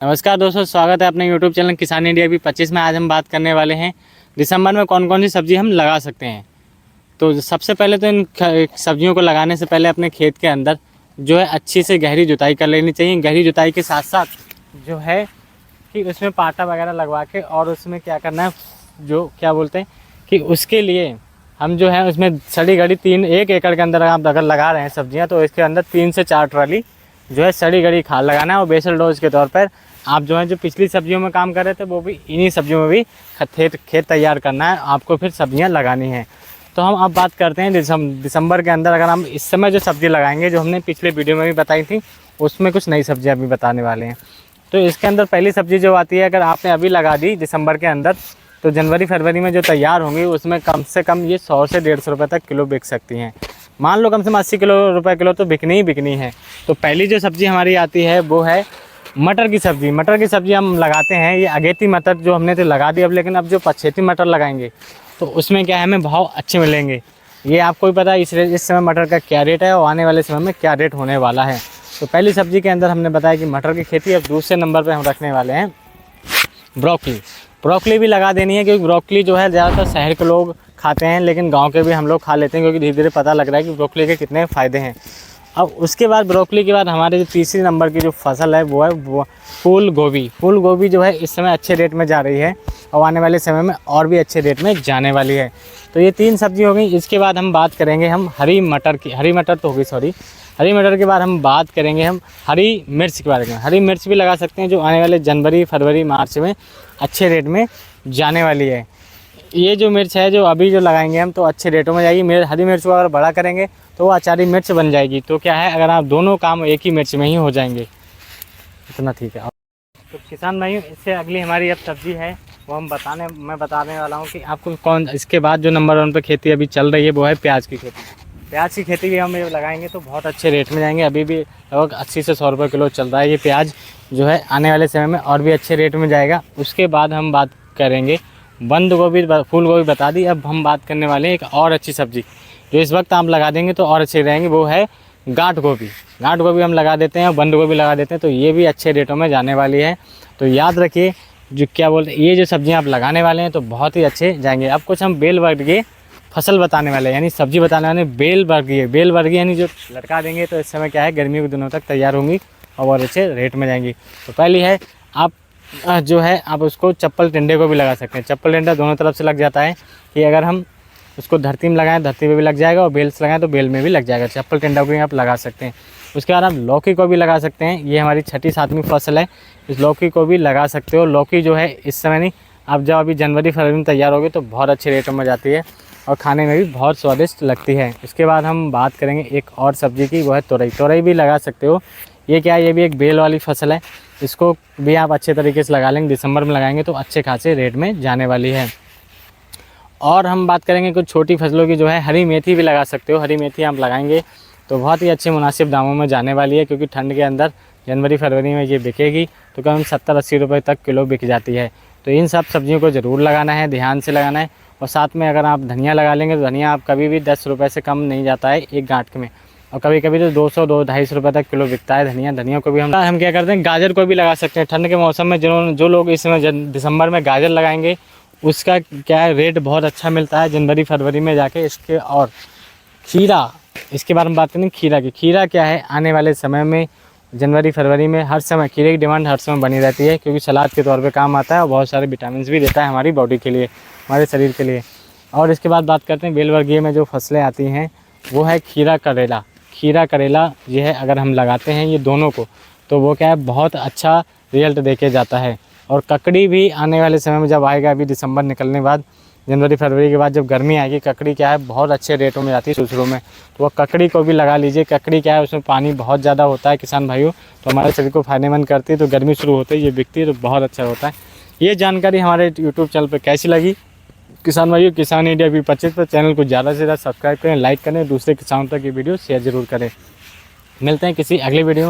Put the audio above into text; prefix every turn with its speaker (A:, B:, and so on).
A: नमस्कार दोस्तों, स्वागत है अपने YouTube चैनल किसान इंडिया भी 25 में। आज हम बात करने वाले हैं दिसंबर में कौन कौन सी सब्ज़ी हम लगा सकते हैं। तो सबसे पहले तो इन सब्जियों को लगाने से पहले अपने खेत के अंदर जो है अच्छी से गहरी जुताई कर लेनी चाहिए। गहरी जुताई के साथ साथ जो है कि उसमें पाटा वगैरह लगवा के और उसमें क्या करना है, जो क्या बोलते हैं कि उसके लिए हम जो है उसमें सड़ी गड़ी 1 एकड़ के अंदर आप अगर लगा रहे हैं सब्जियाँ, तो इसके अंदर 3 से 4 ट्राली जो है सड़ी गड़ी खाद लगाना है। और बेसल डोज के तौर पर आप जो है जो पिछली सब्जियों में काम कर रहे थे वो भी इन्हीं सब्जियों में भी खेत तैयार करना है, आपको फिर सब्जियां लगानी हैं। तो हम अब बात करते हैं दिसंबर के अंदर। अगर हम इस समय जो सब्ज़ी लगाएंगे, जो हमने पिछले वीडियो में भी बताई थी, उसमें कुछ नई सब्जियां भी बताने वाले हैं। तो इसके अंदर पहली सब्ज़ी जो आती है, अगर आपने अभी लगा दी दिसंबर के अंदर, तो जनवरी फरवरी में जो तैयार होंगी उसमें कम से कम ये 100 से 150 रुपये तक किलो बिक सकती हैं। मान लो कम से कम 80 रुपये किलो तो बिकनी ही बिकनी है। तो पहली जो सब्ज़ी हमारी आती है वो है मटर की सब्ज़ी। मटर की सब्ज़ी हम लगाते हैं, ये अगेती मटर जो हमने तो लगा दी अब, लेकिन अब जो पछेती मटर लगाएंगे तो उसमें क्या है, हमें भाव अच्छे मिलेंगे। ये आपको भी पता है इस समय मटर का क्या रेट है और आने वाले समय में क्या रेट होने वाला है। तो पहली सब्ज़ी के अंदर हमने बताया कि मटर की खेती। अब दूसरे नंबर पर हम रखने वाले हैं ब्रोकली। ब्रोकली भी लगा देनी है, क्योंकि ब्रोकली जो है ज़्यादातर शहर के लोग खाते हैं, लेकिन गांव के भी हम लोग खा लेते हैं, क्योंकि धीरे धीरे पता लग रहा है कि ब्रोकली के कितने फ़ायदे हैं। अब उसके बाद ब्रोकली के बाद हमारे जो तीसरी नंबर की जो फसल है वो है फूल गोभी। फूल गोभी जो है इस समय अच्छे रेट में जा रही है और आने वाले समय में और भी अच्छे रेट में जाने वाली है। तो ये 3 सब्ज़ी हो गई। इसके बाद हम बात करेंगे हम हरी मटर की। हरी मटर तो होगी, सॉरी, हरी मटर के बाद हम बात करेंगे हम हरी मिर्च के बारे में। हरी मिर्च भी लगा सकते हैं, जो आने वाले जनवरी फरवरी मार्च में अच्छे रेट में जाने वाली है। ये जो मिर्च है जो अभी जो लगाएंगे हम, तो अच्छे रेटों में जाएगी। हरी मिर्च को अगर बड़ा करेंगे तो वो अचारी मिर्च बन जाएगी। तो क्या है, अगर आप दोनों काम एक ही मिर्च में ही हो जाएंगे, इतना ठीक है। तो किसान भाइयों, इससे अगली हमारी अब सब्ज़ी है वो मैं बताने वाला हूँ कि आपको इसके बाद जो नंबर 1 पर खेती अभी चल रही है वो है प्याज की खेती। प्याज की खेती भी हम लगाएंगे तो बहुत अच्छे रेट में जाएंगे। अभी भी लगभग 80 से 100 रुपये किलो चल रहा है ये प्याज, जो है आने वाले समय में और भी अच्छे रेट में जाएगा। उसके बाद हम बात करेंगे बंद गोभी, फूल गोभी बता दी। अब हम बात करने वाले हैं एक और अच्छी सब्ज़ी जो इस वक्त आप लगा देंगे तो और अच्छे रहेंगे, वो है गांठ गोभी। गांठ गोभी हम लगा देते हैं और बंद गोभी लगा देते हैं, तो ये भी अच्छे रेटों में जाने वाली है। तो याद रखिए, जो क्या बोलते हैं, ये जो सब्जियां आप लगाने वाले हैं तो बहुत ही अच्छे जाएंगे। अब कुछ हम बेल वर्गीय फसल बताने वाले हैं, यानी सब्जी बताने वाले हैं बेल वर्गीय यानी जो लटका देंगे तो इस समय क्या है, गर्मियों के दिनों तक तैयार होंगी और बहुत अच्छे रेट में जाएंगी। तो पहली है, आप जो है आप उसको चप्पल टिंडे को भी लगा सकते हैं। चप्पल टिंडा दोनों तरफ से लग जाता है कि अगर हम उसको धरती में लगाएं, धरती पे भी लग जाएगा, और बेल से लगाएं तो बेल में भी लग जाएगा। चप्पल टिंडा को भी आप लगा सकते हैं। उसके बाद आप लौकी को भी लगा सकते हैं। ये हमारी 6ठी 7वीं फसल है, इस लौकी को भी लगा सकते हो। लौकी जो है इस समय नहीं, अब जब अभी जनवरी फरवरी में तैयार होगी तो बहुत अच्छे रेटों में जाती है और खाने में भी बहुत स्वादिष्ट लगती है। इसके बाद हम बात करेंगे एक और सब्ज़ी की, वो है तोरई। तोरई भी लगा सकते हो। ये क्या है, ये भी एक बेल वाली फसल है। इसको भी आप अच्छे तरीके से लगा लेंगे, दिसंबर में लगाएंगे तो अच्छे खासे रेट में जाने वाली है। और हम बात करेंगे कुछ छोटी फसलों की, जो है हरी मेथी भी लगा सकते हो। हरी मेथी आप लगाएंगे तो बहुत ही अच्छे मुनासिब दामों में जाने वाली है, क्योंकि ठंड के अंदर जनवरी फरवरी में ये बिकेगी तो कम 70-80 रुपये तक किलो बिक जाती है। तो इन सब सब्जियों को ज़रूर लगाना है, ध्यान से लगाना है। और साथ में अगर आप धनिया लगा लेंगे तो धनिया आप कभी भी 10 रुपये से कम नहीं जाता है एक गांठ में, और कभी कभी तो 200-250 रुपये तक किलो बिकता है धनिया। धनिया को भी हम क्या करते हैं, गाजर को भी लगा सकते हैं। ठंड के मौसम में जो लोग इस समय दिसंबर में गाजर लगाएंगे, उसका क्या है, रेट बहुत अच्छा मिलता है जनवरी फरवरी में जाके। इसके और खीरा, इसके बारे में बात करें खीरा की। खीरा क्या है, आने वाले समय में जनवरी फरवरी में हर समय खीरे की डिमांड हर समय बनी रहती है, क्योंकि सलाद के तौर पे काम आता है और बहुत सारे विटामिन भी देता है हमारी बॉडी के लिए, हमारे शरीर के लिए। और इसके बाद बात करते हैं बेल वर्गीय में जो फसलें आती हैं, वो है खीरा करेला। खीरा करेला ये है, अगर हम लगाते हैं ये दोनों को, तो वो क्या है, बहुत अच्छा रिजल्ट देके जाता है। और ककड़ी भी आने वाले समय में जब आएगा, अभी दिसंबर निकलने के बाद, जनवरी फरवरी के बाद जब गर्मी आएगी, ककड़ी क्या है बहुत अच्छे रेटों में जाती है शुरू में, तो वह ककड़ी को भी लगा लीजिए। ककड़ी क्या है, उसमें पानी बहुत ज़्यादा होता है किसान भाइयों, तो हमारे शरीर को फायदेमंद करती है। तो गर्मी शुरू होते ही ये बिकती है तो बहुत अच्छा होता है। ये जानकारी हमारे यूट्यूब चैनल पर कैसी लगी किसान भाइयों, किसान इंडिया भी 25 पर चैनल को ज़्यादा से ज़्यादा सब्सक्राइब करें, लाइक करें, दूसरे किसानों तक ये वीडियो शेयर ज़रूर करें। मिलते हैं किसी अगले वीडियो में।